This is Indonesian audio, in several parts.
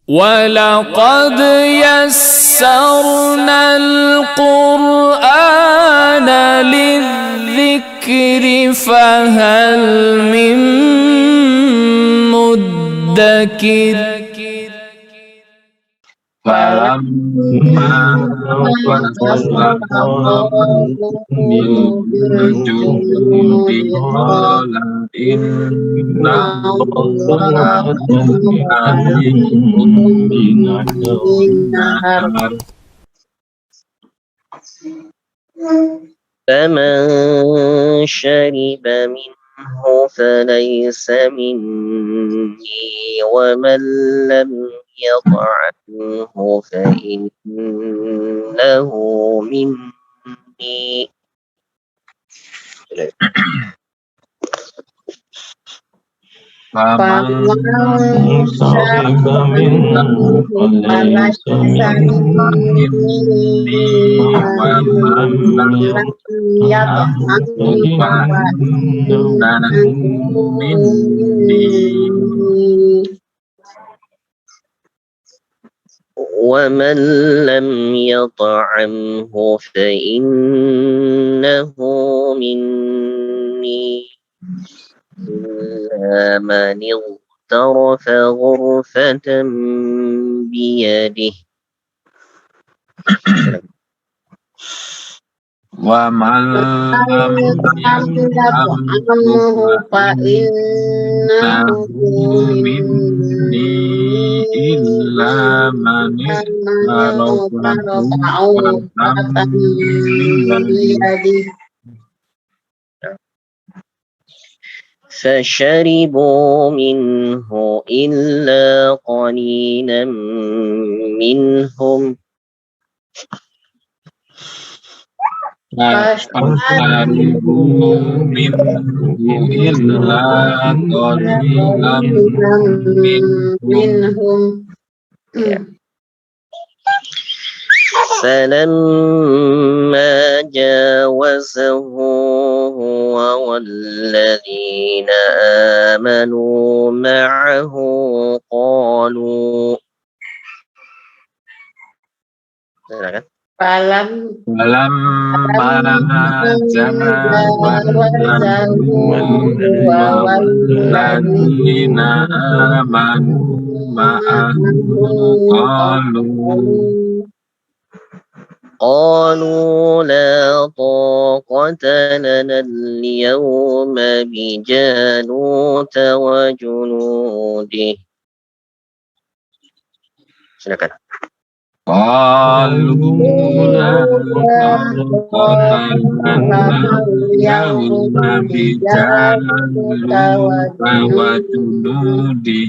ولقد يسرنا القرآن للذكر فهل من مدكر فلما فصل بالجنود قال إن الله عليكم من النار فمن شرب منه فليس مني ومن لم يطعمه فإنه مني. فمن شرب منه فليس مني ومن لم يطعمه فإنه مني. ومن لم يطعمه فإنه مني إلا من اغترف غرفة بيده. ومن لم يطعمه فإنه مني إلا من اغترف غرفة بيده. فشربوا منه إلا قليلا منهم فشربوا منه إلا قليلا منهم. فلما جاوزه هو والذين آمنوا معه قالوا فلما جاوزه والذين آمنوا معه قالوا لا طاقة لنا اليوم بجالوت وجنوده. Silakan. قالوا لا طاقة لنا اليوم بجالوت وجنوده.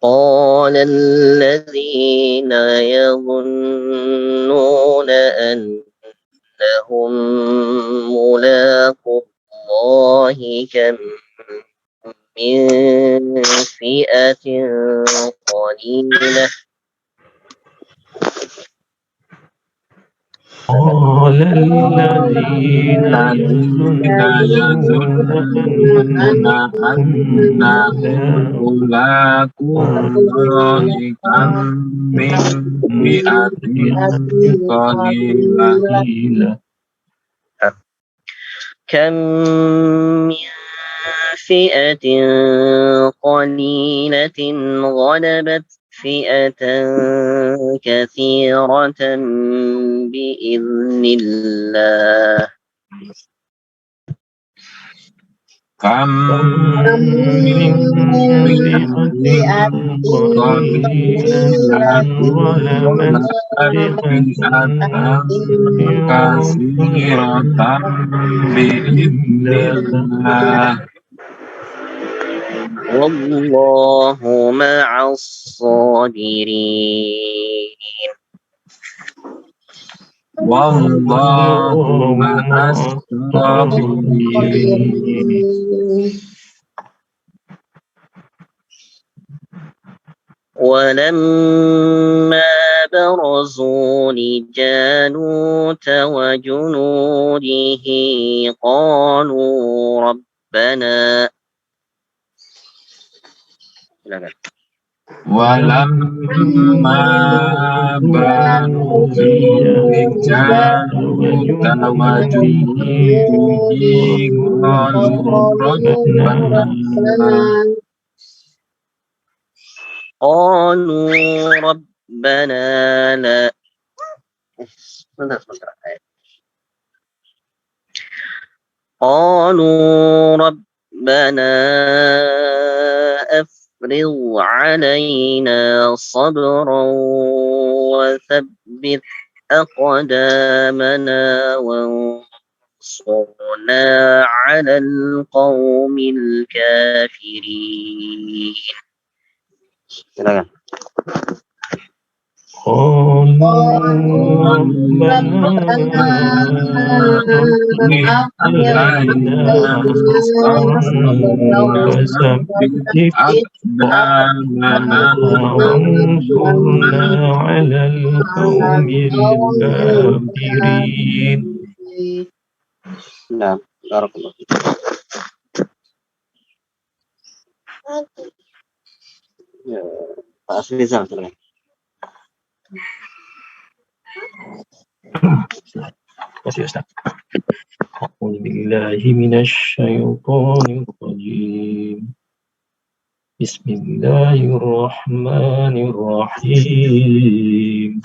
قال الذين يظنون أنهم ملاقو الله كم من فئة قليلة قال الذين يظنون أنهم ملاقو الله كم من فئة قليلة كم من فئة قليلة غلبت فئة كثيرة بإذن الله. كم من فئة قليلة غلبت فئة كثيرة بإذن الله. والله مع الصابرين. والله مع الصابرين. ولما برزوا لجالوت وجنوده قالوا ربنا ولما برزوا لجالوت وجنوده قالوا ربنا لا قالوا ربنا أفرغ علينا صبرا وثبت أقدامنا وانصرنا على القوم الكافرين. Silakan. قالوا ربنا أفرغ علينا صبرا وثبت أقدامنا وانصرنا على القوم الكافرين. Nah, barakallah. Ya, Pak Asrizal, silakan. Kasih Ustaz. A'udzu billahi minasyaitonir rajim. Bismillahirrahmanirrahim.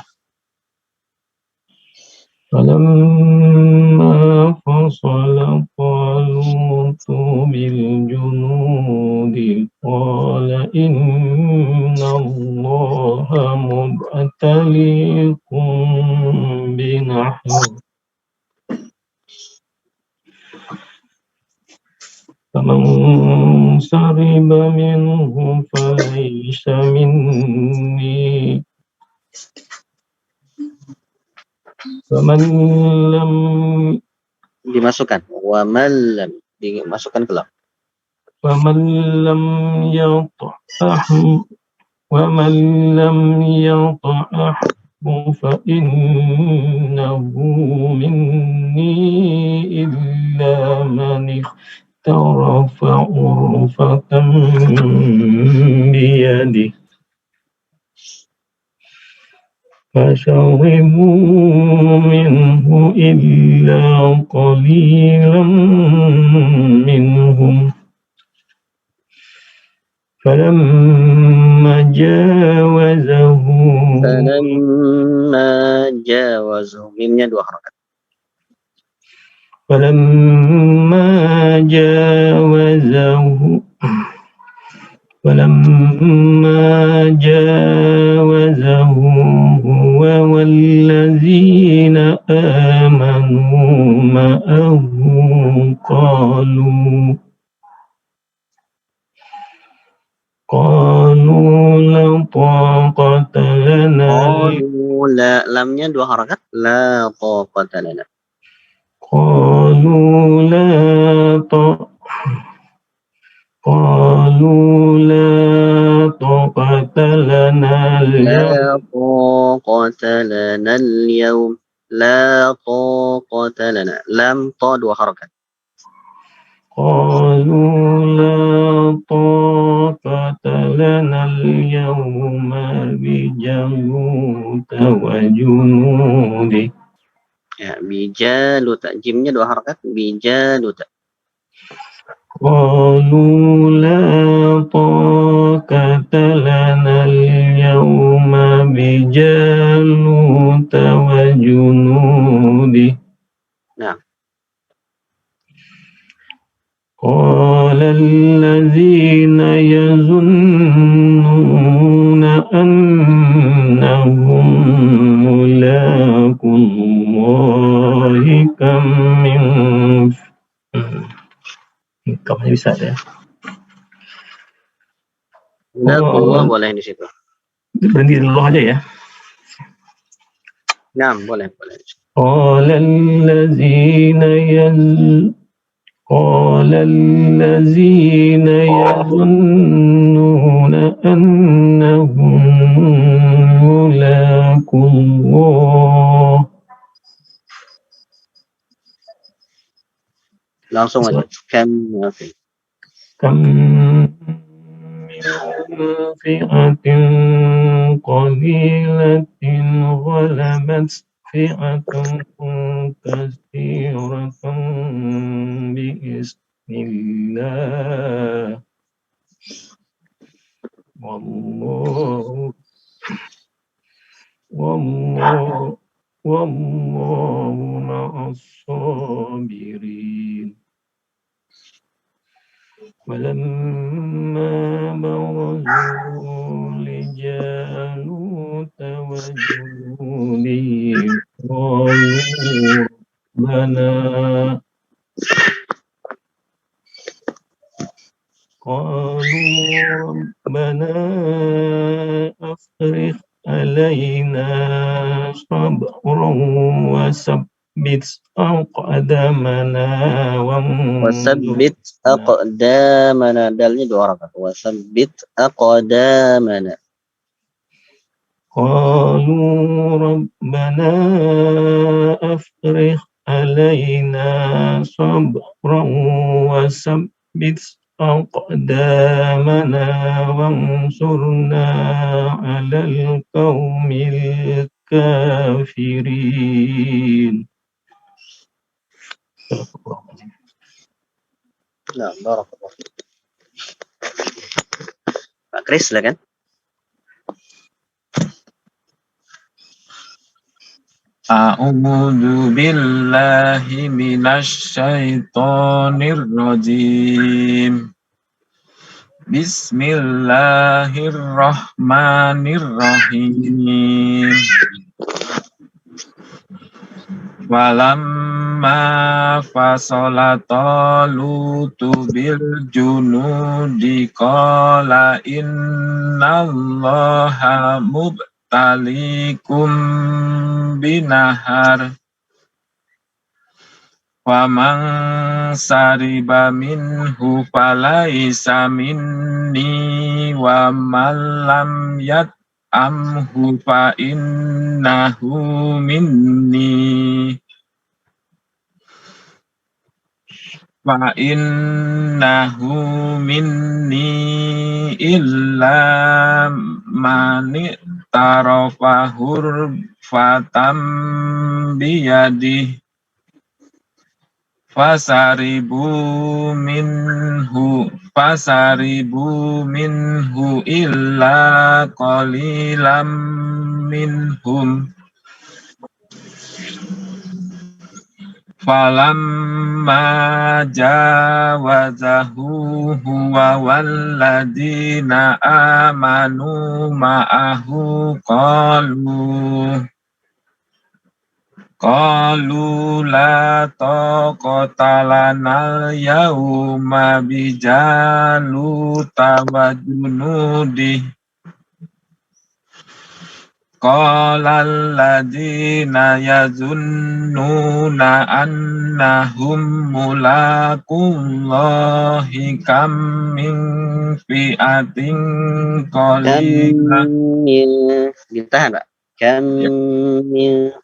فلما فصل طالوت بالجنود قال إن الله مبتليكم بنهر فمن شرب منه فليس مني ومن لم Dimasukkan. Wa man lam. Dimasukkan ke dalam. ومن لم يطعه فإنه مني إلا من اغترف غرفة بيده فشربوا منه إلا قليلا منهم فلما جاوزه mimnya 2 harakat. فلما جاوزه هو والذين آمنوا معه قالوا لا طاقة لنا lamnya 2 harakat. La taqata lana. قالوا لا طاقة لنا لا طاقة لنا اليوم. لا طاقة لنا. Lam ta 2 harakat. قالوا لا طاقة لنا اليوم بجالوت وجنوده. Ya, bijaluta. Jimnya 2 harakat. Bijaluta. قالوا لا طاقة لنا اليوم بجالوت وجنوده. Nah. قال الذين يظنون أنهم ملاقو الله كم من kamu bisa ya. Allah boleh di situ. Berhenti dulu aja ya. Nah, boleh. قال قال الذين يظنون أنهم ملاقو الله. Langsung aja. Kam كم من فئة قليلة غلبت فئة كثيرة بإذن الله والله مع الصابرين. ولما برزوا لجالوت وجنوده قالوا ربنا أفرغ علينا صبرا وثبت أقدامنا wasabbit aqdamana. Dalnya 2 harakat. Wasabbit aqdamana. قالوا ربنا أفرغ علينا صبرا وثبت أقدامنا وانصرنا على القوم الكافرين. Nah, barakallah. Pak Kris, silakan. A'udzu billahi minasy syaithanir rajim. Bismillahirrahmanirrahim. Walamma fasala talutu bil junudi qala innallaha mubtalikum binahar Faman sariba minhu falaisa minni wa man lam yat'amhu fa innahu minni illa mani tarafahur fatam biyadih fasaribu minhu illa qalilam minhum falamma jawazahu huwa walladina amanu ma'ahu qalu la taqata lana yawma bijaluta wa junudih qala alladhina yazunnuna annahum mulaqullahi kam min fi'atin qalilah. Ditahan, Pak. Kam min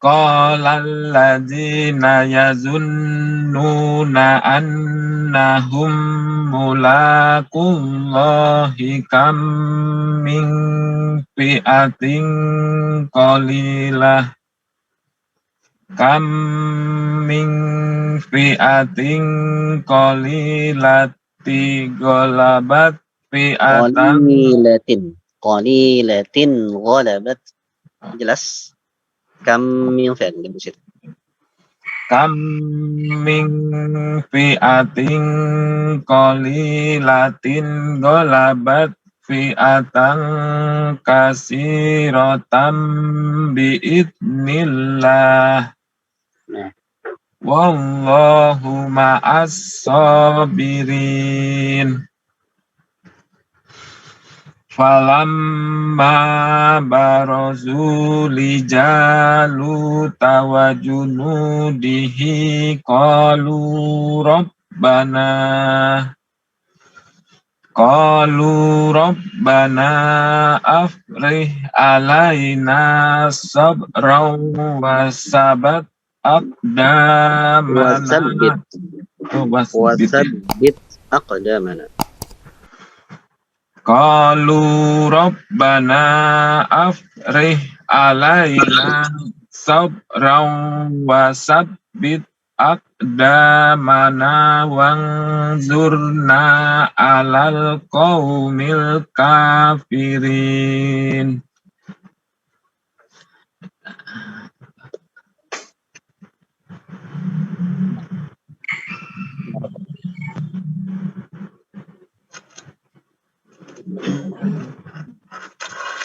Qala alladhina yazunnuna annahum mulaqullahi kam min fi'atin qalilah ghalabat fi'atan qalilatin ghalabat. Jelas? Kam min fi'at di situ. Kam min fi'atin qalilatin ghalabat fi'atan kasiratan bi'idnillah. Wallahu ma'as sabirin. falamma barazu li Jaluta wa junudihi qalu rabbana afrih alaina sabran wa sabat aqdamana Wasabbit wasbit wasabbit aqdamana. qalu rabbana afrih alaina sabran wa sabbit aqdamana wanzurna alal qaumil kafirin.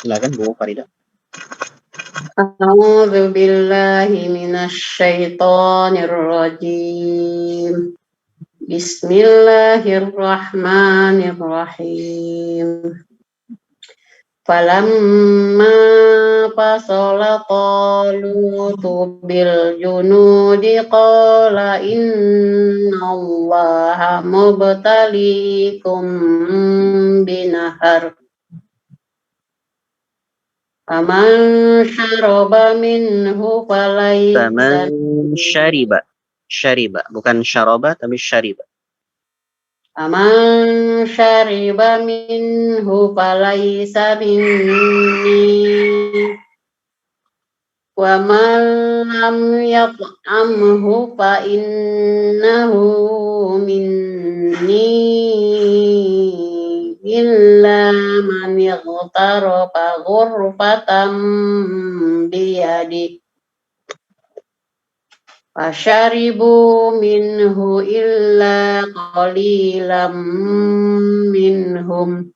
Silakan Bu Farida. A'udzu billahi minasy syaithanir rajim. Bismillahirrahmanirrahim. Falamma fasala talutu bil junudi qala innallaha mubtaliikum binahar. Faman syaraba minhu falaysa Faman syariba bukan syaraba tapi syariba. Faman syariba minhu falaysa minni wa man lam yat'amhu fa innahu minni illa man ightarafa ghurfatan biyadi fasyaribu minhu illa qalilam minhum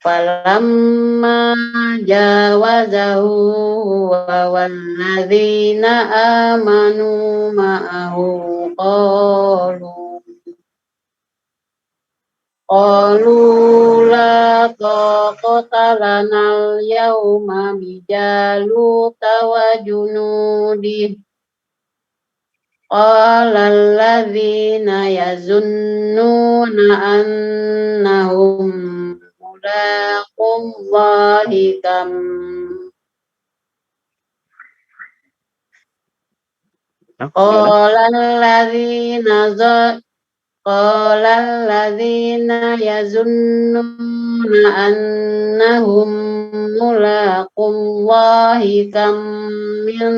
falamma jawazahu wa walladzina amanu ma'ahu qalu la taqata lana al-yawma bijaluta wa junudih qala alladzina yazunnuna annahum mulaqullahi kam qala alladzina yazunnuna annahum mulaqullahi kam min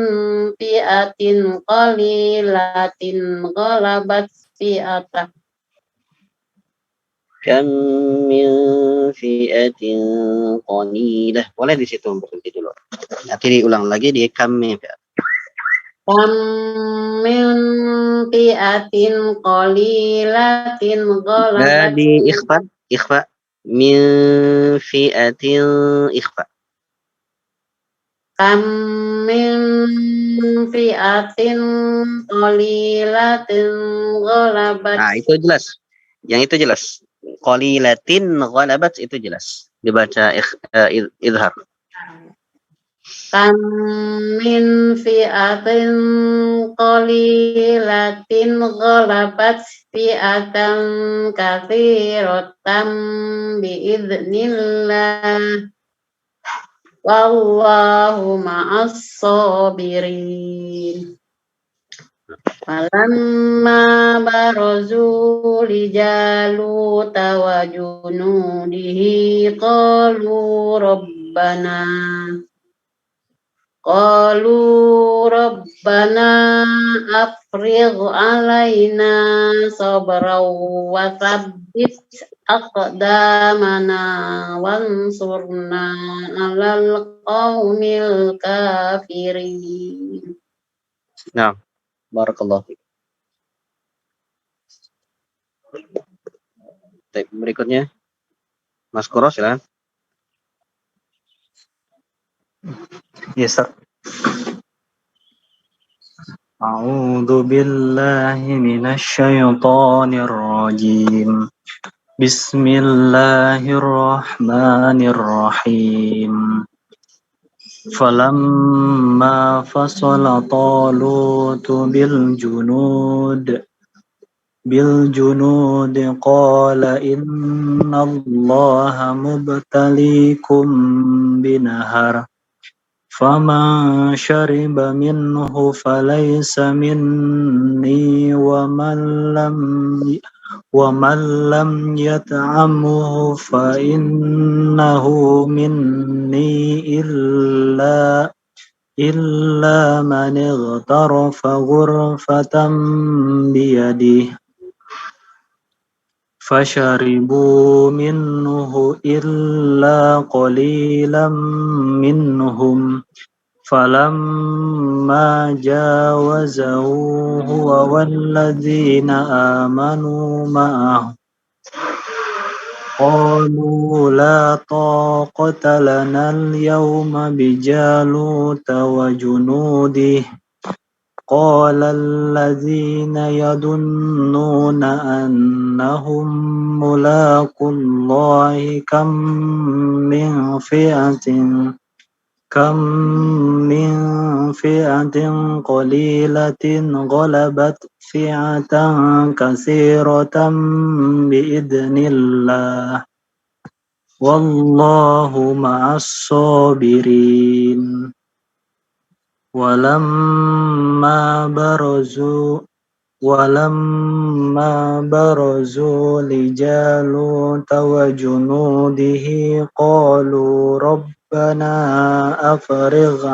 fi'atin qalilatin ghalabat fi'atah Kam min fi'atin qalilah. Boleh di situ berhenti dulu. Nanti diulang lagi di kam min fi'at. kam min fi'atin qalilatin ghalabat Di ikhfa min fi'atin ikhfa. kam min fi'atin qalilatin ghalabat. Nah, itu jelas. Yang itu jelas. Qalilatin ghalabat itu jelas. Dibaca idhar. Kam min fi'atin qalilatin ghalabat fi'atan katsiratan biidznillah wallahu ma'as sabirin. Falamma barazu li Jaluta wa junudihi qalu rabbana afrigh alaina sabran wa tsabbit aqdamana wansurna alal qaumil kafirin. Nah, barakallahu fiik. Baik, berikutnya Mas Kuro silakan. Yes, sir. A'udzu billahi minasy syaithanir rajim. Bismillahirrahmanirrahim. Falamma fasala Talut bil junud qala innallaha mubtaliikum binahar faman shariba minhu falaysa minni ومن لم يطعمه فإنه مني إلا من اغترف غرفة بيده فشربوا منه إلا قليلا منهم فلما جاوزه هو والذين آمنوا معه قالوا لا طاقة لنا اليوم بجالوت وجنوده قال الذين يظنون أنهم ملاقو الله كم من فئة قليلة غلبت فئة كثيرة بإذن الله والله مع الصابرين ولما برزوا لجالوت وجنوده قالوا ربنا أفرغ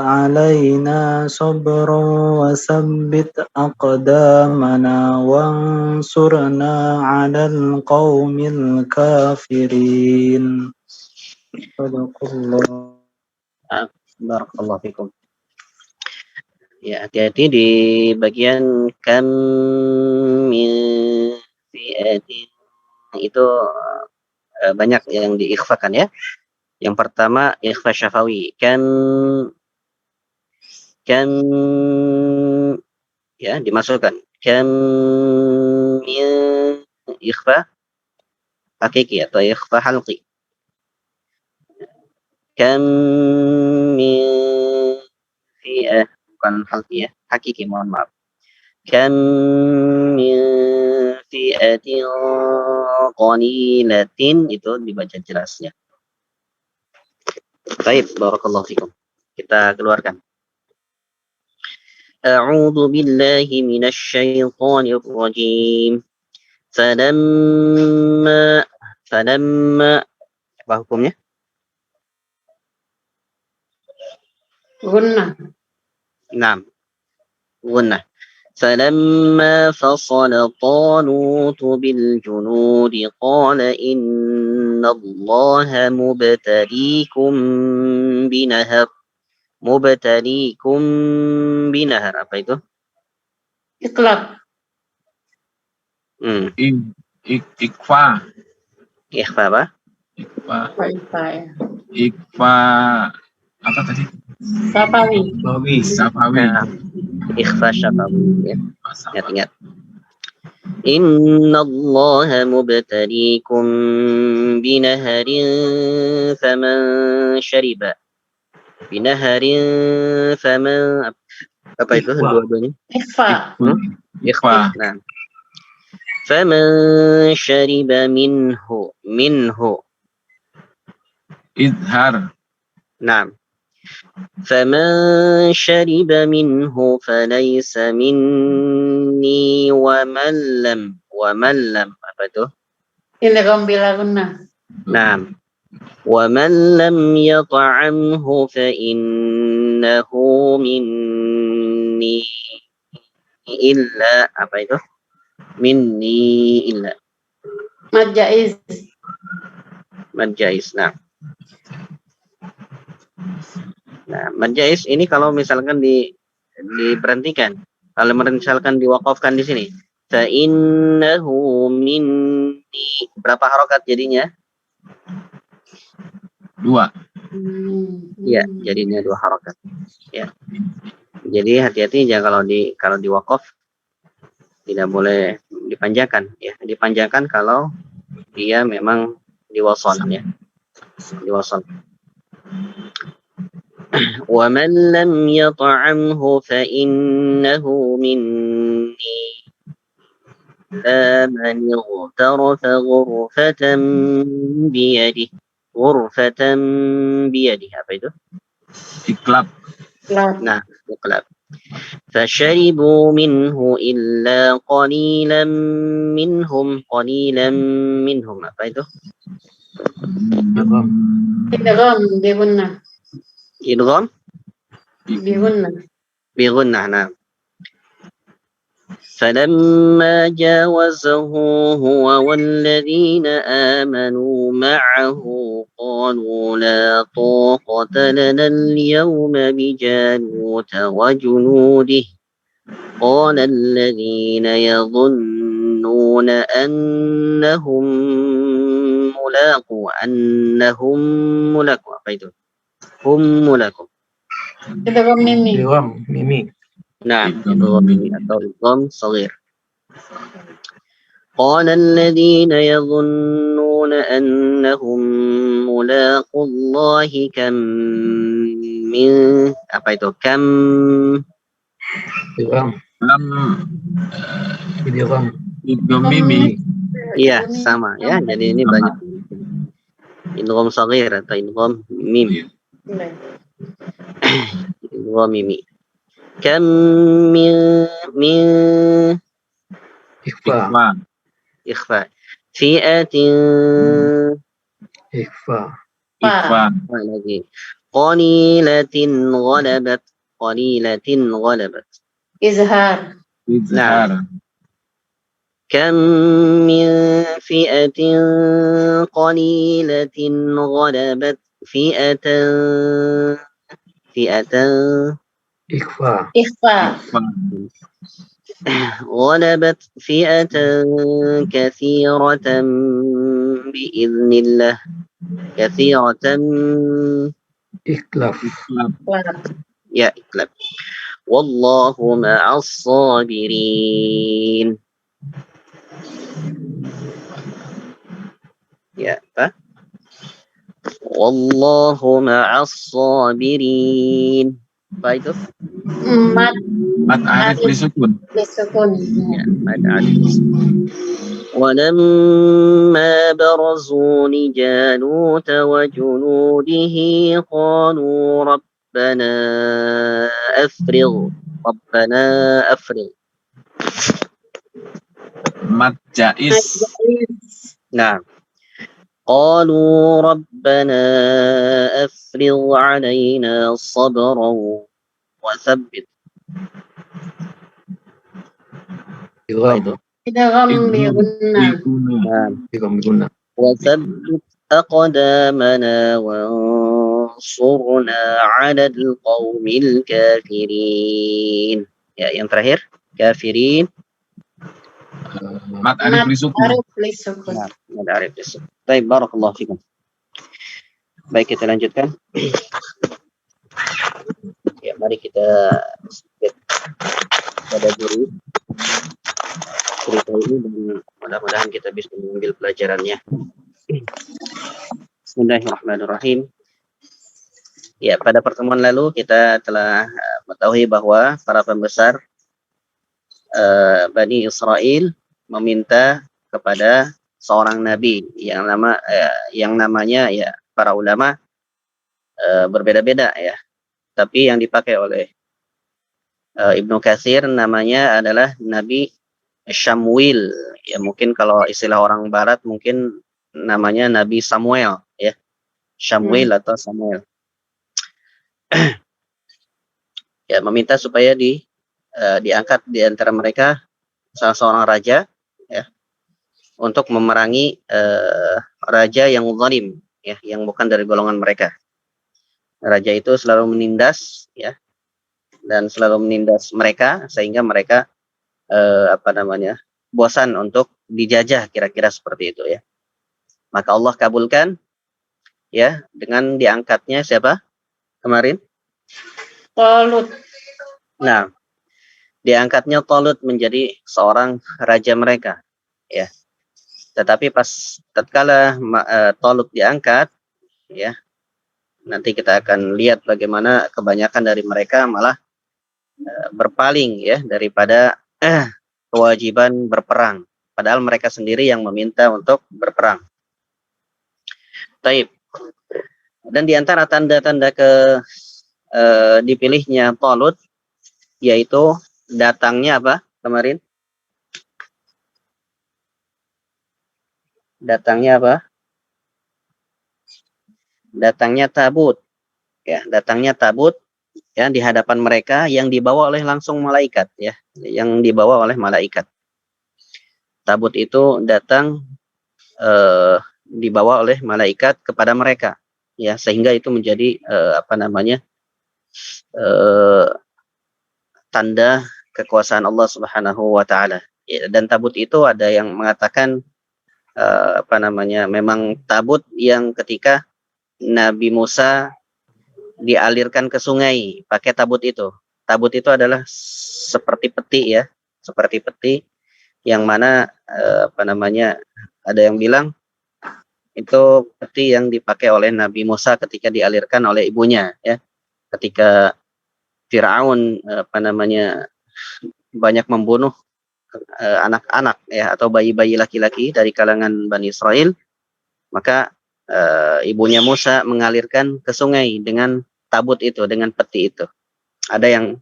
علينا صبرا وثبت أقدامنا وانصرنا على القوم الكافرين. Barakallahu fikum. Ya, hati-hati di bagian kam min fi'atin itu banyak yang diikhfakan ya. Yang pertama ikhfa syafawi, kan ya dimasukkan, kan min ikhfa hakiki atau ikhfa halqi. Kan min fi'ah, bukan halqi ya, hakiki, mohon maaf. Kan min fi'atin qalilatin, itu dibaca jelasnya. Baik, barakallahu fikum. Kita keluarkan. A'udzu billahi minasy syaithanir rajim. Falamma apa hukumnya? Gunnah. Naam. Gunnah. فلما فصل طالوت بالجنود قال إن الله مبتليكم بنهر. Apa itu? Iqlab. Ikhfa. Ikhfa apa? Ikhfa apa tadi? Sapawi. Ikhfa syafawi ya. Ingat-ingat. Inna Allah mubtaliikum binaharin faman syariba. Apa itu dua-duanya? Ikhfa. Ikhfa. Nah. Faman syariba minhu. Idhar. Nah. فمن شرب منه فليس مني ومن لم apa itu? Ini bila gunnah. Naam. ومن لم يطعمه فإنه مني إلا apa itu? Minni illa. Mad jaiz. Nah, mad jaiz ini kalau misalkan diberhentikan, kalau misalkan diwakafkan di sini, fa innahu minni, berapa harokat jadinya? 2. Ya, jadinya 2 harokat. Ya. Jadi hati-hati ya kalau di wakaf tidak boleh dipanjangkan ya. Dipanjangkan kalau dia memang diwasal ya. Diwasal. وَمَنْ لَمْ يَطْعَمْهُ فَإِنَّهُ مِنِّي إِلَّا مَنِ اغْتَرَفَ غُرْفَةً بِيَدِهِ apa itu? Iklab. Iklab. Nah, iqlab. فَشَرِبُوا مِنْهُ إِلَّا قَلِيلًا مِنْهُمْ apa itu? Idgham bigunnah. Idgham Bigunnah. بغنة نعم. فلما جاوزه هو والذين آمنوا معه قالوا لا طاقة لنا اليوم بجالوت وجنوده قال الذين يظنون أنهم ملاقو apa itu? هم ملاقو. Idgham mimi. Idgham mimi. نعم إدغام أو إدغام صغير. قال الذين يظنون أنهم ملاقو الله كم من apa itu? كم Idgham. Lam Idgham. idgham mimi. Iya sama ya. Jadi ini banyak idgham صغير atau idgham mim. Idgham mimi. كم من Ikhfa. إخفاء فئة Ikhfa. Ikhfa. lagi قليلة غلبت Izhar. Izhar. كم من فئة قليلة غلبت فئة Ikhfa. Ikhfa. غلبت فئة كثيرة بإذن الله كثيرة Ikhlaf. Iklab. يا إكلب والله مع الصابرين يا والله مع الصابرين baik itu Mat Mat arif disukun. disukun. ya ada ولما برزوا لجالوت وجنوده قالوا ربنا أفرغ Mat jaiz. نعم قالوا ربنا أفرغ علينا صبرا وثبت Idgham. Idgham bigunnah. نعم Idgham bigunnah. وثبت أقدامنا وانصرنا على القوم الكافرين ya yang terakhir kafirin Mat arif disukun. Arif disukun. Mad arif disukun. Baik, barakallahu fikum. Baik, kita lanjutkan. Ya, mari kita sedikit pada diri cerita ini dan mudah-mudahan kita bisa mengambil pelajarannya. Bismillahirrahmanirrahim. Ya, pada pertemuan lalu kita telah mengetahui bahwa para pembesar Bani Israel meminta kepada seorang nabi yang namanya ya para ulama berbeda-beda ya. Tapi yang dipakai oleh Ibnu Katsir namanya adalah Nabi Syamuil. Ya mungkin kalau istilah orang barat mungkin namanya Nabi Samuel ya. Syamuil atau Samuel. Ya meminta supaya diangkat di antara mereka salah seorang raja ya untuk memerangi raja yang zalim ya yang bukan dari golongan mereka. Raja itu selalu menindas ya dan selalu menindas mereka sehingga mereka bosan untuk dijajah kira-kira seperti itu ya. Maka Allah kabulkan ya dengan diangkatnya siapa kemarin? Talut. Nah, diangkatnya Talut menjadi seorang raja mereka, ya. Tetapi tatkala Talut diangkat, ya, nanti kita akan lihat bagaimana kebanyakan dari mereka malah berpaling, ya, daripada kewajiban berperang. Padahal mereka sendiri yang meminta untuk berperang. Taib. Dan di antara tanda-tanda dipilihnya Talut, yaitu datangnya apa kemarin? Datangnya apa? Datangnya tabut. Ya, datangnya tabut ya di hadapan mereka yang dibawa oleh langsung malaikat, ya, yang dibawa oleh malaikat. Tabut itu datang dibawa oleh malaikat kepada mereka, ya, sehingga itu menjadi tanda kekuasaan Allah Subhanahu wa taala. Ya, dan tabut itu ada yang mengatakan memang tabut yang ketika Nabi Musa dialirkan ke sungai pakai tabut itu. Tabut itu adalah seperti peti, ya, seperti peti yang mana ada yang bilang itu peti yang dipakai oleh Nabi Musa ketika dialirkan oleh ibunya, ya, ketika Firaun banyak membunuh anak-anak, ya, atau bayi-bayi laki-laki dari kalangan Bani Israel, maka ibunya Musa mengalirkan ke sungai dengan tabut itu, dengan peti itu. Ada yang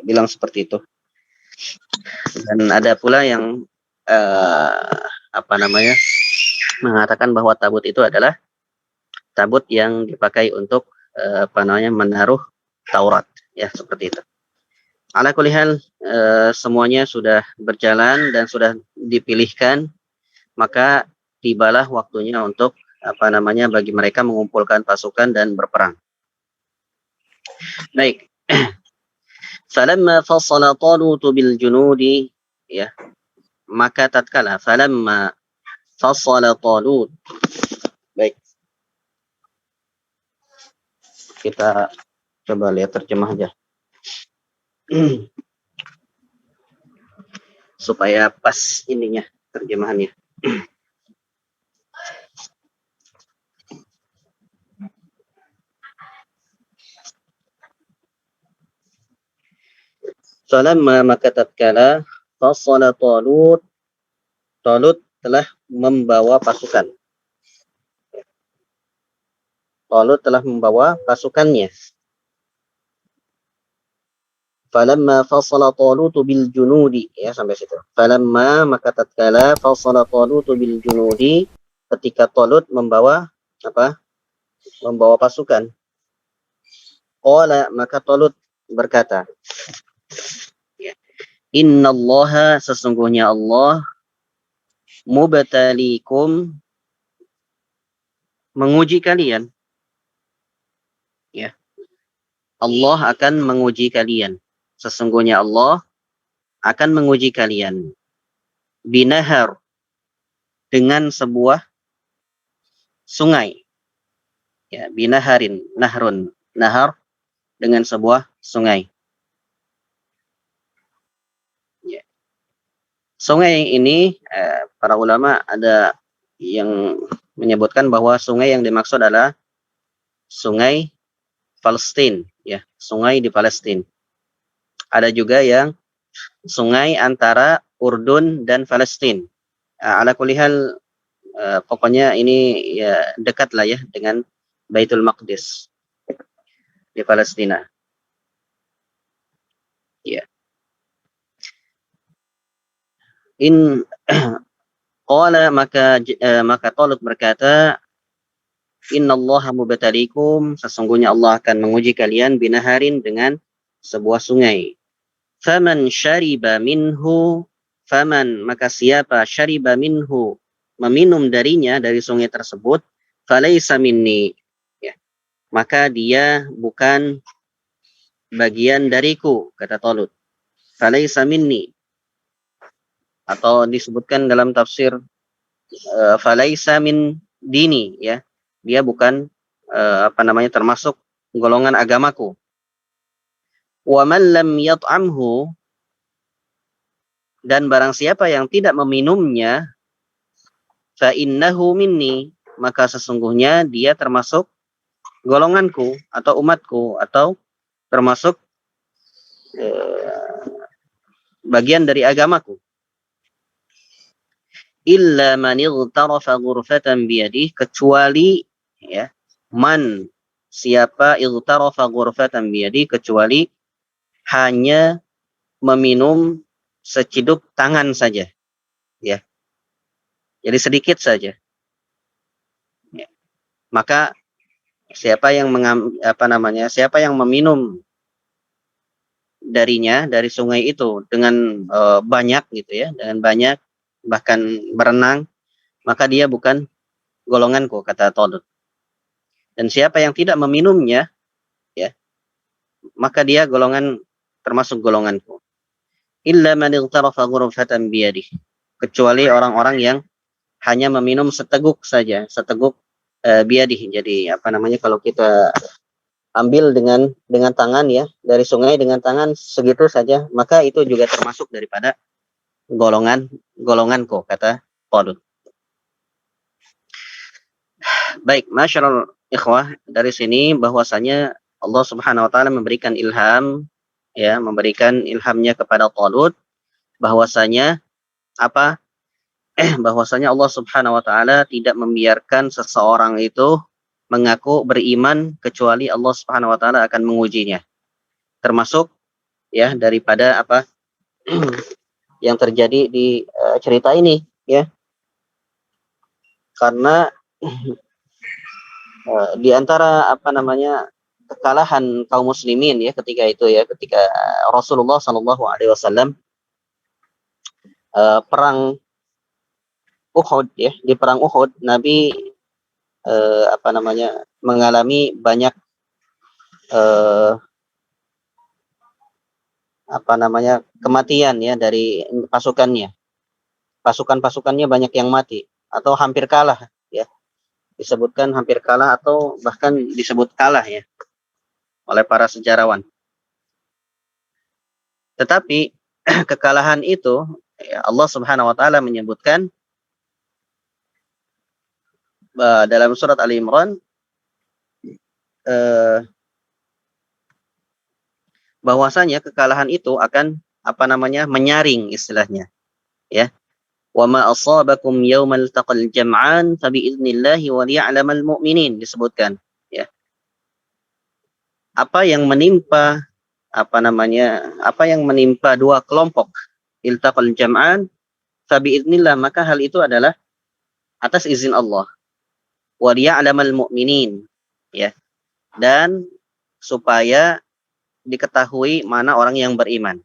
bilang seperti itu. Dan ada pula yang mengatakan bahwa tabut itu adalah tabut yang dipakai untuk menaruh Taurat, ya, seperti itu. Ala kulli hal, semuanya sudah berjalan dan sudah dipilihkan, maka tibalah waktunya untuk bagi mereka mengumpulkan pasukan dan berperang. Baik. Falamma fassala Talut bil junudi, ya, maka tatkala falamma fassala Talut. Baik. Kita coba lihat terjemah aja. Supaya pas ininya terjemahannya. Falamma maka tatkala fassala Talut telah membawa pasukan. Talut telah membawa pasukannya. Falamma fassala Talut bil junudi, ya, sampai situ. Falamma maka tatkala fassala Talut bil junudi, ketika Talut membawa membawa pasukan. Qala maka Talut berkata, Innallaha sesungguhnya Allah mubtalikum menguji kalian. Ya. Allah akan menguji kalian. Sesungguhnya Allah akan menguji kalian. Binahar dengan sebuah sungai. Ya, binaharin, nahrun, nahar dengan sebuah sungai. Sungai ini para ulama ada yang menyebutkan bahwa sungai yang dimaksud adalah sungai Palestina, ya, sungai di Palestina. Ada juga yang sungai antara Urdun dan Palestina. Ala kulli hal, pokoknya ini ya dekat lah, ya, dengan Baitul Maqdis di Palestina. Ya. Qala maka Talut berkata, Innallaha mubtalikum, sesungguhnya Allah akan menguji kalian binaharin dengan sebuah sungai. Faman syariba minhu, maka siapa syariba minhu meminum darinya, dari sungai tersebut, falaysa minni, ya, maka dia bukan bagian dariku, kata Talut. Falaysa minni, atau disebutkan dalam tafsir falaysa min dini, ya, dia bukan termasuk golongan agamaku. Wa man lam yat'amhu, dan barang siapa yang tidak meminumnya, fa innahu minni, maka sesungguhnya dia termasuk golonganku atau umatku, atau termasuk bagian dari agamaku. Illa man ightarafa ghurfatan biyadihi, kecuali ya, man, siapa, ightarafa ghurfatan biyadihi, kecuali hanya meminum seciduk tangan saja, ya. Jadi sedikit saja. Ya. Maka siapa yang siapa yang meminum darinya, dari sungai itu dengan banyak gitu ya, dengan banyak, bahkan berenang, maka dia bukan golonganku, kata Talut. Dan siapa yang tidak meminumnya, ya, maka dia termasuk golonganku. Illa man ightarafa ghurfatan biyadihi, kecuali orang-orang yang hanya meminum seteguk saja, seteguk biyadihi. Jadi kalau kita ambil dengan tangan ya, dari sungai dengan tangan segitu saja, maka itu juga termasuk daripada golonganku, kata Talut. Baik, masyarul ikhwah, dari sini bahwasanya Allah Subhanahu wa taala memberikan ilham, ya, memberikan ilhamnya kepada Talut, bahwasanya bahwasanya Allah Subhanahu wa taala tidak membiarkan seseorang itu mengaku beriman kecuali Allah Subhanahu wa taala akan mengujinya. Termasuk ya daripada yang terjadi di cerita ini, ya. Karena di antara kekalahan kaum muslimin ya ketika itu ya, ketika Rasulullah Shallallahu alaihi wasallam perang Uhud ya, di perang Uhud Nabi mengalami banyak kematian ya dari pasukannya. Pasukannya banyak yang mati atau hampir kalah ya. Disebutkan hampir kalah atau bahkan disebut kalah ya oleh para sejarawan. Tetapi kekalahan itu ya, Allah Subhanahu wa taala menyebutkan dalam surat Ali Imran bahwasanya kekalahan itu akan menyaring istilahnya ya. Wa ma asabakum yaumal taqal jam'an fa bi'idznillah wa liya'lamal mu'minin, disebutkan ya. Apa yang menimpa dua kelompok, iltaqal jam'an fa bi'idznillah, maka hal itu adalah atas izin Allah. Wa liya'lamal mu'minin ya. Dan supaya diketahui mana orang yang beriman.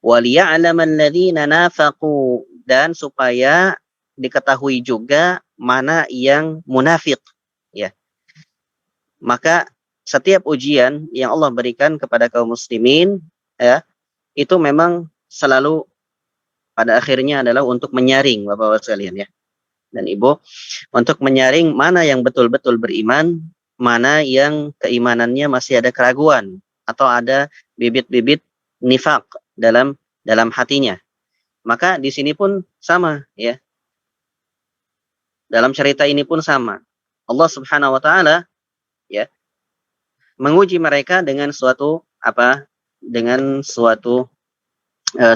Wa liya'lamal ladzina nafaqu, dan supaya diketahui juga mana yang munafik ya. Maka setiap ujian yang Allah berikan kepada kaum muslimin ya, itu memang selalu pada akhirnya adalah untuk menyaring Bapak-bapak sekalian ya dan Ibu, untuk menyaring mana yang betul-betul beriman, mana yang keimanannya masih ada keraguan atau ada bibit-bibit nifak dalam hatinya. Maka di sini pun sama ya. Dalam cerita ini pun sama. Allah Subhanahu wa taala ya menguji mereka dengan suatu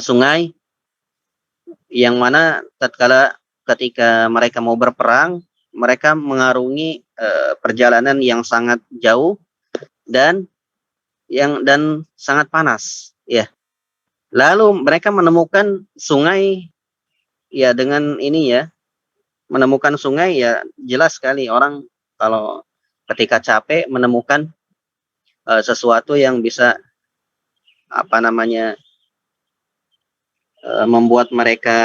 sungai yang mana tatkala ketika mereka mau berperang, mereka mengarungi perjalanan yang sangat jauh dan sangat panas ya. Lalu mereka menemukan sungai ya, dengan ini ya, menemukan sungai ya, jelas sekali orang kalau ketika capek menemukan sesuatu yang bisa membuat mereka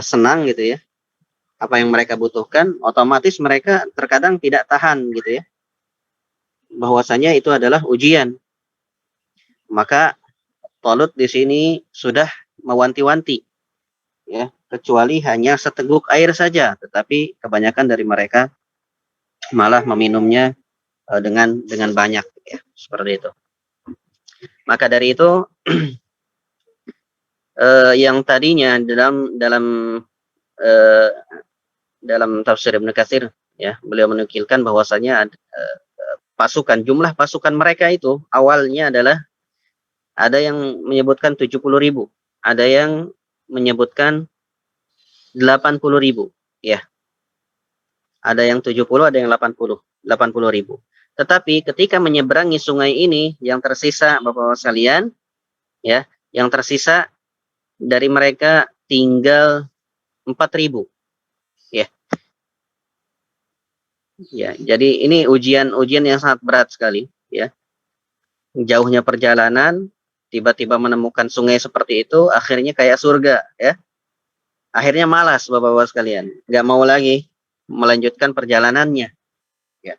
senang gitu ya, apa yang mereka butuhkan, otomatis mereka terkadang tidak tahan gitu ya, bahwasanya itu adalah ujian. Maka Talut di sini sudah mewanti-wanti ya, kecuali hanya seteguk air saja, tetapi kebanyakan dari mereka malah meminumnya dengan banyak ya, seperti itu. Maka dari itu yang tadinya eh, dalam tafsir Ibnu Katsir, ya, beliau menukilkan bahwasanya jumlah pasukan mereka itu awalnya adalah ada yang menyebutkan 70.000, ada yang menyebutkan 80.000, ya. Ada yang 70, ada yang 80.000. Tetapi ketika menyeberangi sungai ini, yang tersisa Bapak-Bapak sekalian, ya, yang tersisa dari mereka tinggal 4.000, ya. Ya, jadi ini ujian yang sangat berat sekali, ya. Jauhnya perjalanan, tiba-tiba menemukan sungai seperti itu, akhirnya kayak surga, ya. Akhirnya malas Bapak-Bapak sekalian, nggak mau lagi melanjutkan perjalanannya, ya.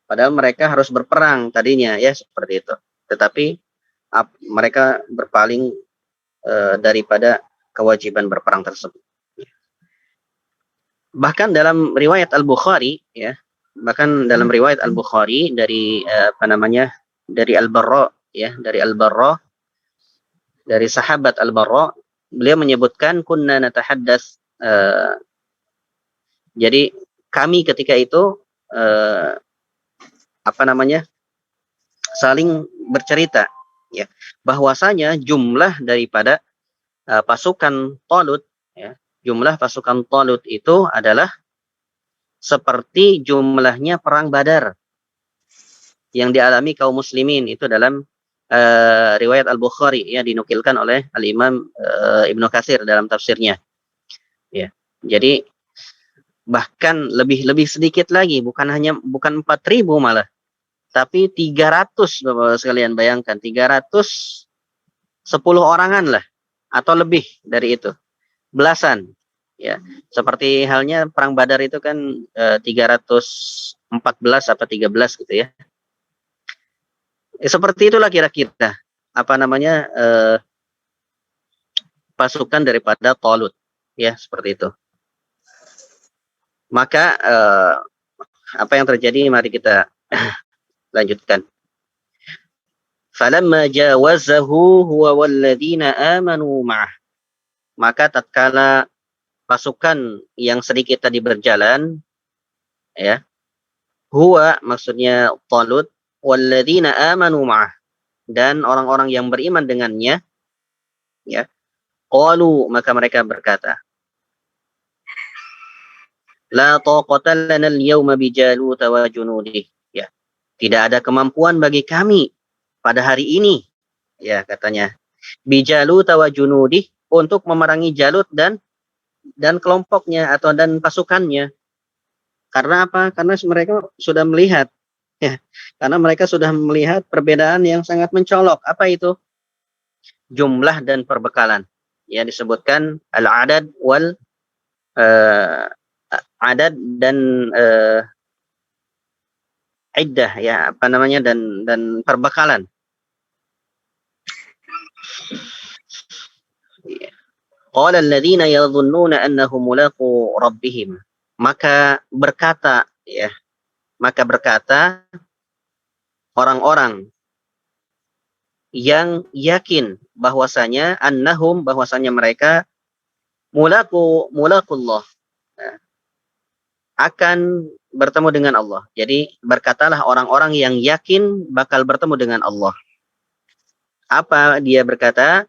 Padahal mereka harus berperang tadinya, ya, seperti itu. Tetapi mereka berpaling daripada kewajiban berperang tersebut. Bahkan dalam riwayat Al-Bukhari, ya, dari dari Al-Barra, ya, dari sahabat Al-Barra, beliau menyebutkan kunna natahaddas, jadi kami ketika itu saling bercerita, ya, bahwasanya jumlah daripada pasukan Talut, ya, jumlah pasukan Talut itu adalah seperti jumlahnya perang Badar yang dialami kaum muslimin. Itu dalam riwayat Al-Bukhari, ya, dinukilkan oleh Al-Imam Ibnu Katsir dalam tafsirnya, ya. Jadi bahkan lebih sedikit lagi, bukan 4.000 malah, tapi 300, Bapak sekalian bayangkan, 310 orangan lah, atau lebih dari itu, belasan, ya. Seperti halnya perang Badar itu kan 314 apa 13 gitu, ya. Seperti itulah kira-kira pasukan daripada Talut, ya, seperti itu. Maka apa yang terjadi, mari kita lanjutkan. Falamma jawazahu huwa walladzina amanu ma'ah. Maka tatkala pasukan yang sedikit tadi berjalan, ya, huwa maksudnya Talut, walladzina amanu ma'ah, dan orang-orang yang beriman dengannya, ya, qalu, maka mereka berkata, la taqata lana al-yawma bi Jalut wa junudih, ya, tidak ada kemampuan bagi kami pada hari ini, ya, katanya, bi Jalut wa junudih, untuk memerangi Jalut dan kelompoknya atau dan pasukannya. Karena apa? Karena mereka sudah melihat, ya, karena mereka sudah melihat perbedaan yang sangat mencolok. Apa itu? Jumlah dan perbekalan. Ya, disebutkan al-adad wal adad dan iddah, ya, dan perbekalan. Qala alladziina yadhunnuna annahum mulaqu rabbihim. Maka berkata orang-orang yang yakin bahwasanya mereka mulaqullah, akan bertemu dengan Allah. Jadi berkatalah orang-orang yang yakin bakal bertemu dengan Allah. Apa dia berkata?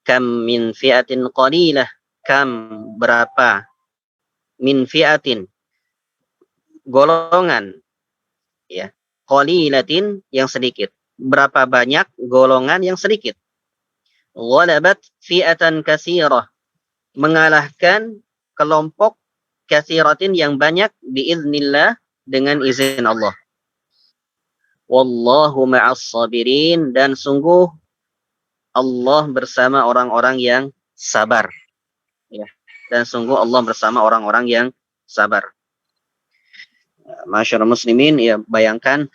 Kam min fi'atin qalilah, berapa, min fi'atin, golongan, ya, qalilatin, yang sedikit, berapa banyak golongan yang sedikit, ghalabat fi'atan katsirah, mengalahkan kelompok katsiratin yang banyak, biiznillah, dengan izin Allah. Wallahu ma'as sabirin, dan sungguh Allah bersama orang-orang yang sabar, ya, dan sungguh Allah bersama orang-orang yang sabar. Masyaallah muslimin, ya, bayangkan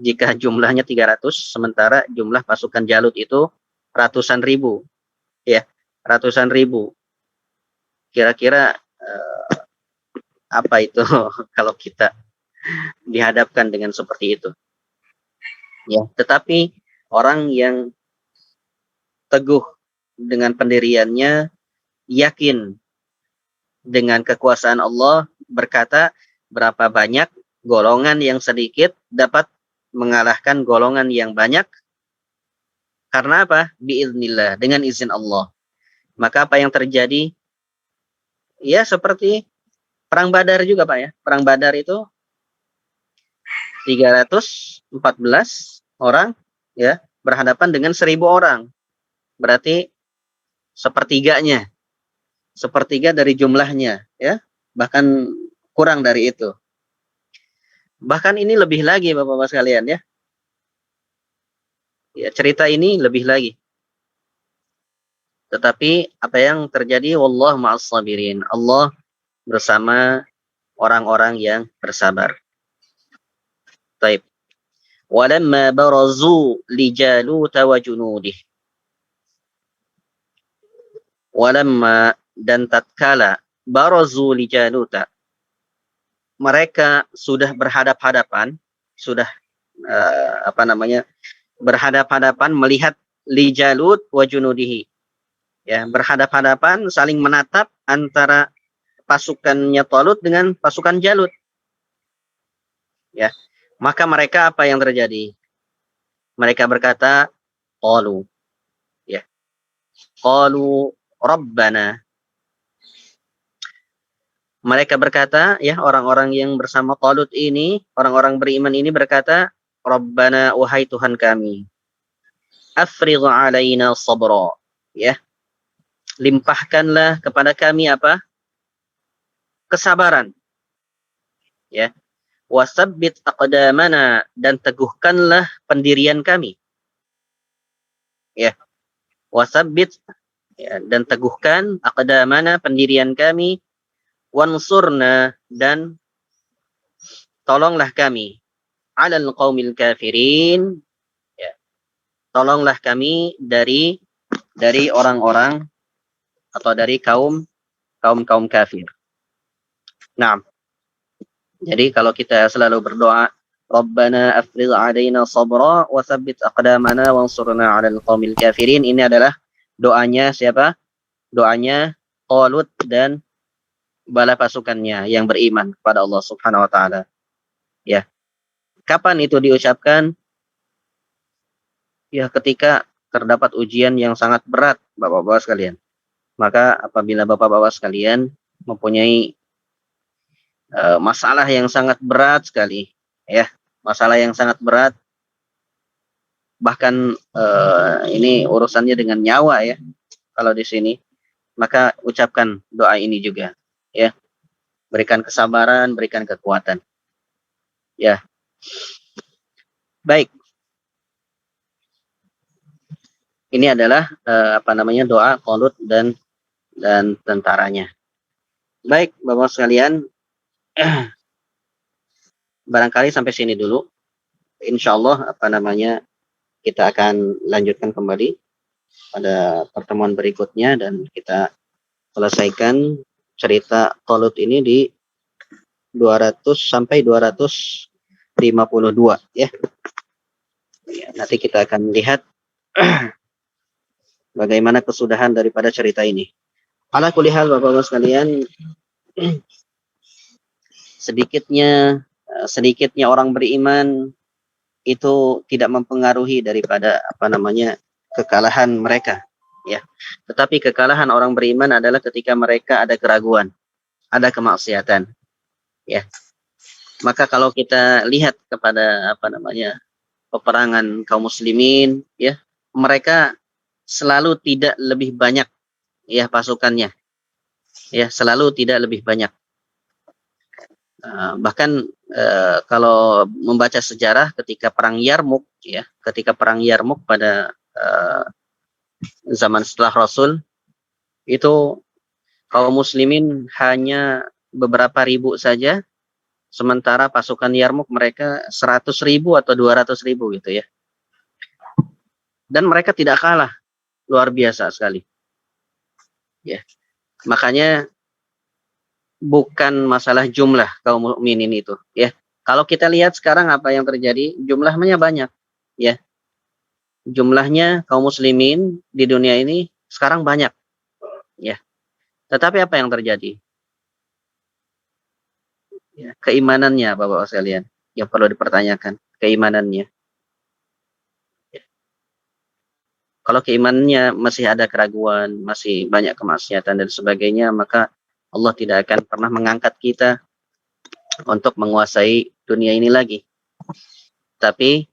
jika jumlahnya 300, sementara jumlah pasukan Jalut itu ratusan ribu, ya, ratusan ribu. Kira-kira apa itu kalau kita dihadapkan dengan seperti itu, ya. Tetapi orang yang teguh dengan pendiriannya, yakin dengan kekuasaan Allah, berkata berapa banyak golongan yang sedikit dapat mengalahkan golongan yang banyak. Karena apa? Biiznillah, dengan izin Allah. Maka apa yang terjadi? Ya seperti perang Badar juga Pak ya. Perang Badar itu 314 orang ya berhadapan dengan 1000 orang. Berarti sepertiganya. Sepertiga dari jumlahnya ya. Bahkan kurang dari itu. Bahkan ini lebih lagi Bapak-bapak sekalian ya. Ya, cerita ini lebih lagi. Tetapi apa yang terjadi? Wallahu ma'as sabirin. Allah bersama orang-orang yang bersabar. Taib. Walamma barazu li Jalut wa junudih. Walamma, dan tatkala barazu li Jalut, mereka sudah berhadap-hadapan, sudah berhadap-hadapan melihat li Jalut wa junudihi. Ya, berhadap-hadapan saling menatap antara pasukannya Talut dengan pasukan Jalut. Ya. Maka mereka apa yang terjadi? Mereka berkata, qalu. Ya. Qalu Rabbana. Mereka berkata, ya, orang-orang yang bersama Talut ini, orang-orang beriman ini berkata, Rabbana, wahai Tuhan kami, afrigh alaina sabra. Ya. Limpahkanlah kepada kami apa? Kesabaran. Ya. Wasabbit aqdamana, dan teguhkanlah pendirian kami. Ya. Wasabbit, ya, dan teguhkan aqdamana, pendirian kami. Wansurna, dan tolonglah kami. Alal qaumil kafirin, ya. Tolonglah kami dari orang-orang atau dari kaum kafir. Nah, jadi kalau kita selalu berdoa, Rabbana afrigh alaina sabra wa tsabbit aqdamana wansurna 'alal qaumil kafirin, ini adalah doanya siapa? Doanya Talut dan bala pasukannya yang beriman kepada Allah Subhanahu wa taala. Ya. Kapan itu diucapkan? Ya, ketika terdapat ujian yang sangat berat, Bapak-bapak sekalian. Maka apabila Bapak-bapak sekalian mempunyai masalah yang sangat berat sekali, ya, masalah yang sangat berat, bahkan ini urusannya dengan nyawa ya, kalau di sini, maka ucapkan doa ini juga, ya, berikan kesabaran, berikan kekuatan, ya, baik. Ini adalah doa Talut dan tentaranya. Baik, Bapak sekalian. Barangkali sampai sini dulu. Insyaallah kita akan lanjutkan kembali pada pertemuan berikutnya dan kita selesaikan cerita Talut ini di 200 sampai 252 ya. Ya, nanti kita akan lihat bagaimana kesudahan daripada cerita ini. Ala kulli hal Bapak-bapak sekalian, sedikitnya orang beriman itu tidak mempengaruhi daripada kekalahan mereka, ya. Tetapi kekalahan orang beriman adalah ketika mereka ada keraguan, ada kemaksiatan, ya. Maka kalau kita lihat kepada peperangan kaum muslimin, ya, mereka selalu tidak lebih banyak, ya, pasukannya, ya, selalu tidak lebih banyak. Bahkan kalau membaca sejarah ketika perang Yarmuk, ya, ketika perang Yarmuk pada zaman setelah Rasul, itu kaum muslimin hanya beberapa ribu saja, sementara pasukan Yarmuk mereka 100.000 atau 200.000 gitu ya. Dan mereka tidak kalah, luar biasa sekali. Ya. Makanya bukan masalah jumlah kaum mukminin itu, ya. Kalau kita lihat sekarang apa yang terjadi, jumlahnya banyak, ya. jumlahnya kaum muslimin di dunia ini sekarang banyak, ya. Tetapi apa yang terjadi? Ya, keimanannya, Bapak-Bapak sekalian, yang perlu dipertanyakan, keimanannya. Ya. Kalau keimanannya masih ada keraguan, masih banyak kemaksiatan dan sebagainya, maka Allah tidak akan pernah mengangkat kita untuk menguasai dunia ini lagi. Tapi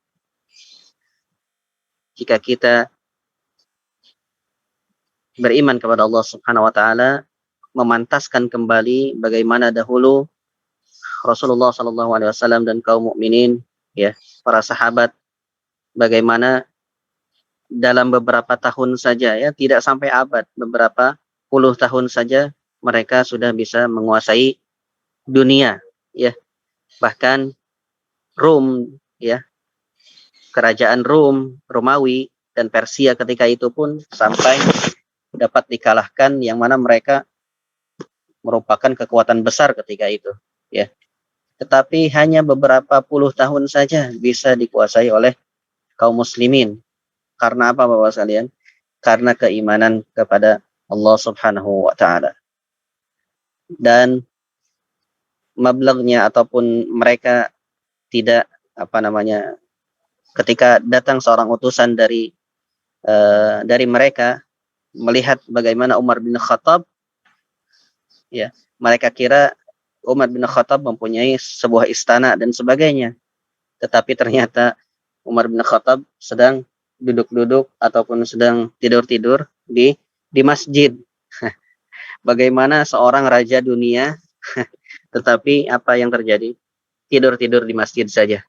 jika kita beriman kepada Allah Subhanahu wa taala, memantaskan kembali bagaimana dahulu Rasulullah sallallahu alaihi wasallam dan kaum mukminin, ya, para sahabat, bagaimana dalam beberapa tahun saja, ya, tidak sampai abad, beberapa puluh tahun saja mereka sudah bisa menguasai dunia, ya. Bahkan Rum, ya, kerajaan Romawi dan Persia ketika itu pun sampai dapat dikalahkan, yang mana mereka merupakan kekuatan besar ketika itu, ya. Tetapi hanya beberapa puluh tahun saja bisa dikuasai oleh kaum muslimin. Karena apa, Bapak sekalian? Karena keimanan kepada Allah Subhanahu wa taala. Dan mablagnya ataupun mereka tidak ketika datang seorang utusan dari mereka melihat bagaimana Umar bin Khattab, ya, mereka kira Umar bin Khattab mempunyai sebuah istana dan sebagainya. Tetapi ternyata Umar bin Khattab sedang duduk-duduk ataupun sedang tidur-tidur di masjid. Bagaimana seorang raja dunia tetapi apa yang terjadi? Tidur-tidur di masjid saja.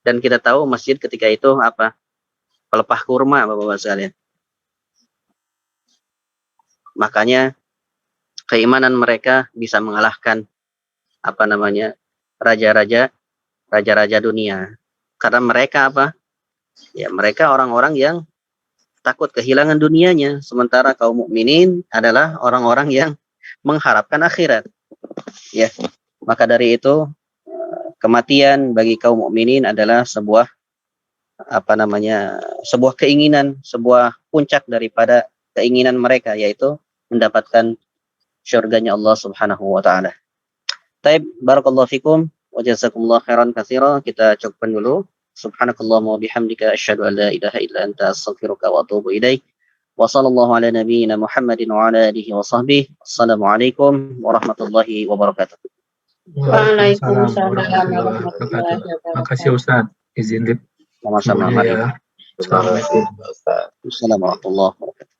Dan kita tahu masjid ketika itu apa? Pelepah kurma, Bapak-Bapak sekalian. Makanya keimanan mereka bisa mengalahkan raja-raja dunia. Karena mereka apa? Ya, mereka orang-orang yang takut kehilangan dunianya, sementara kaum mukminin adalah orang-orang yang mengharapkan akhirat. Ya. Maka dari itu kematian bagi kaum mukminin adalah sebuah sebuah keinginan, sebuah puncak daripada keinginan mereka, yaitu mendapatkan syurganya Allah Subhanahu wa taala. Taib, barakallahu fikum wa jazakumullah khairan katsira. Kita cukupkan dulu. Subhanakallahumma wa bihamdika asyhadu an la ilaha illa anta astaghfiruka wa atubu ilaik. Wa sallallahu ala nabiyyina Muhammadin wa ala alihi wa sahbihi. Assalamualaikum warahmatullahi wabarakatuh. Waalaikumsalam warahmatullahi wabarakatuh. Makasih Ustaz. Izin Sama-sama. ya. Assalamualaikum. Assalamualaikum warahmatullahi wabarakatuh.